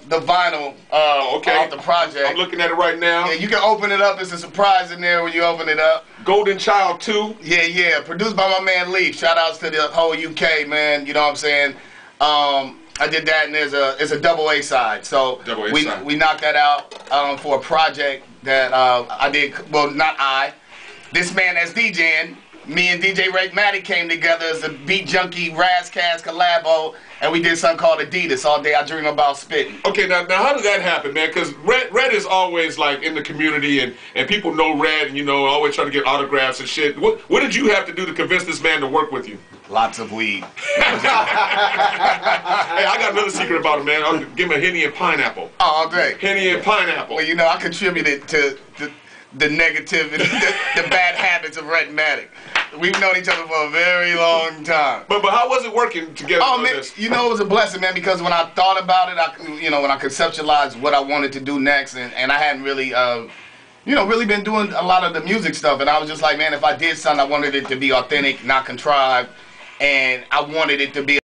the vinyl okay. off the project. I'm looking at it right now. Yeah, you can open it up. It's a surprise in there when you open it up. Golden Child 2. Yeah. Produced by my man Leaf. Shout outs to the whole UK, man. You know what I'm saying? I did that, and it's a double A side. So we knocked that out for a project that I did. Well, not I. This man that's DJing. Me and DJ Raymatic came together as a Beat Junkie Razzcast collabo, and we did something called Adidas. All day I dream about spitting. Okay, now how did that happen, man? Because Red is always like in the community, and people know Red, and always trying to get autographs and shit. What did you have to do to convince this man to work with you? Lots of weed. Hey, I got another secret about him, man. I'll give him a Henny and pineapple. Oh, all day. Henny and pineapple. Well, I contributed to the negative and the bad habits of Redmatic. We've known each other for a very long time. But how was it working together on man, this? it was a blessing, man, because when I thought about it, when I conceptualized what I wanted to do next, and I hadn't really, really been doing a lot of the music stuff, and I was just like, man, if I did something, I wanted it to be authentic, not contrived, and I wanted it to be